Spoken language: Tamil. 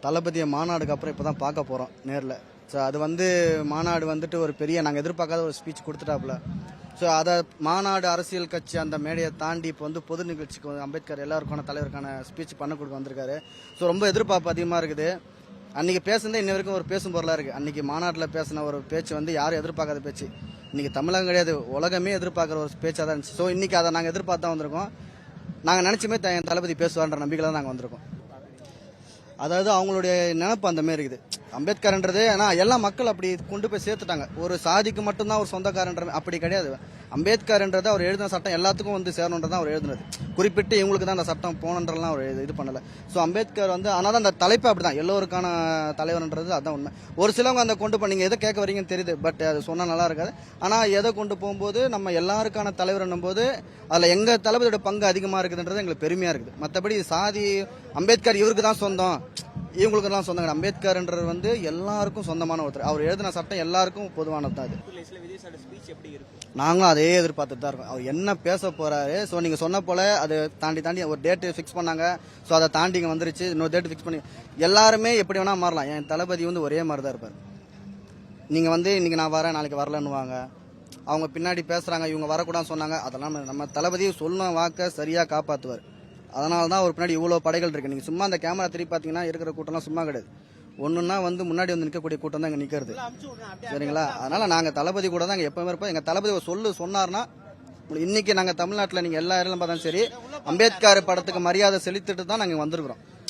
தளபதியை மாநாடுக்கு அப்புறம் இப்போ தான் பார்க்க போகிறோம் நேரில். ஸோ அது வந்து மாநாடு வந்துட்டு ஒரு பெரிய நாங்கள் எதிர்பார்க்காத ஒரு ஸ்பீச் கொடுத்துட்டாப்புல. ஸோ அதை மாநாடு அரசியல் கட்சி அந்த மேடையை தாண்டி இப்போ வந்து பொது நிகழ்ச்சிக்கு வந்து அம்பேத்கர் எல்லாருக்கான தலைவருக்கான ஸ்பீச் பண்ண கொடுக்க வந்திருக்காரு. ஸோ ரொம்ப எதிர்பார்ப்பு அதிகமாக இருக்குது. அன்றைக்கி பேசுனதே இன்ன வரைக்கும் ஒரு பேசும் பொருளாக இருக்குது. அன்றைக்கி மாநாட்டில் பேசின ஒரு பேச்சு வந்து யாரும் எதிர்பார்க்காத பேச்சு. இன்றைக்கி தமிழகம் கிடையாது, உலகமே எதிர்பார்க்குற ஒரு பேச்சாக தான் இருந்துச்சு. ஸோ இன்றைக்கி அதை நாங்கள் எதிர்பார்த்து தான் வந்திருக்கோம். நாங்கள் நினச்சுமே என் தளபதி பேசுவார்ன்ற நம்பிக்கையில் தான் நாங்கள் வந்திருக்கோம். அதாவது அவங்களுடைய நினைப்பு அந்த மாதிரி இருக்குது. அம்பேத்கர்ன்றது ஆனால் எல்லா மக்கள் அப்படி கொண்டு போய் சேர்த்துட்டாங்க. ஒரு சாதிக்கு மட்டும்தான் ஒரு சொந்தக்காரன்ற அப்படி கிடையாது. அம்பேத்கர்ன்றது அவர் எழுதின சட்டம் எல்லாத்துக்கும் வந்து சேரணுன்றது தான் அவர் எழுதுனது. குறிப்பிட்டு இவங்களுக்கு தான் அந்த சட்டம் போகணுன்றலாம் அவர் இது பண்ணலை. ஸோ அம்பேத்கர் வந்து ஆனால் தான் அந்த தலைப்பு அப்படி தான் எல்லோருக்கான தலைவர்ன்றது அதுதான் உண்மை. ஒரு சிலவங்க அந்த கொண்டு போய் நீங்கள் எதை கேட்க வரீங்கன்னு தெரியுது, பட் அது சொன்னால் நல்லா இருக்காது. ஆனால் எதை கொண்டு போகும்போது நம்ம எல்லாருக்கான தலைவர் போது அதில் எங்கள் தளபதியோட பங்கு அதிகமாக இருக்குதுன்றது எங்களுக்கு பெருமையாக இருக்குது. மற்றபடி சாதி அம்பேத்கர் இவருக்கு தான் சொந்தம், இவங்களுக்கெல்லாம் சொந்தங்க. அம்பேத்கர்ன்றது வந்து எல்லாருக்கும் சொந்தமான ஒருத்தர். அவர் எழுதின சட்டம் எல்லாருக்கும் பொதுவானது தான். அது நாங்களும் அதே எதிர்பார்த்துட்டு தான் இருக்கோம். அவர் என்ன பேச போறாரு. ஸோ நீங்க சொன்ன போல அது தாண்டி ஒரு டேட்டு ஃபிக்ஸ் பண்ணாங்க. ஸோ அதை தாண்டி இங்கே வந்துருச்சு. இன்னொரு டேட்டு ஃபிக்ஸ் பண்ணி எல்லாருமே எப்படி வேணா மாறலாம். என் தளபதி வந்து ஒரே மாதிரி தான் இருப்பார். நீங்க வந்து இன்னைக்கு நான் வரேன் நாளைக்கு வரலன்னுவாங்க. அவங்க பின்னாடி பேசுறாங்க இவங்க வரக்கூடாதுன்னு சொன்னாங்க. அதெல்லாம் நம்ம தளபதி சொன்ன வாக்க சரியா காப்பாற்றுவார். அதனால தான் ஒரு பின்னாடி இவ்வளோ படைகள் இருக்கு. நீங்கள் சும்மா அந்த கேமரா திருப்பி பார்த்தீங்கன்னா இருக்கிற கூட்டம்லாம் சும்மா கிடையாது. ஒன்றுன்னா வந்து முன்னாடி வந்து நிற்கக்கூடிய கூட்டம் தான் இங்கே நிற்கிறது. சரிங்களா? அதனால நாங்கள் தளபதி கூட தான் எப்பவுமே இருப்போம். எங்கள் தளபதி சொன்னார்னா இன்னைக்கு நாங்கள் தமிழ்நாட்டில் நீங்கள் எல்லா இடங்களும் பார்த்தாலும் சரி அம்பேத்கர் படத்துக்கு மரியாதை செலுத்திட்டு தான் நாங்கள் வந்திருக்கிறோம்.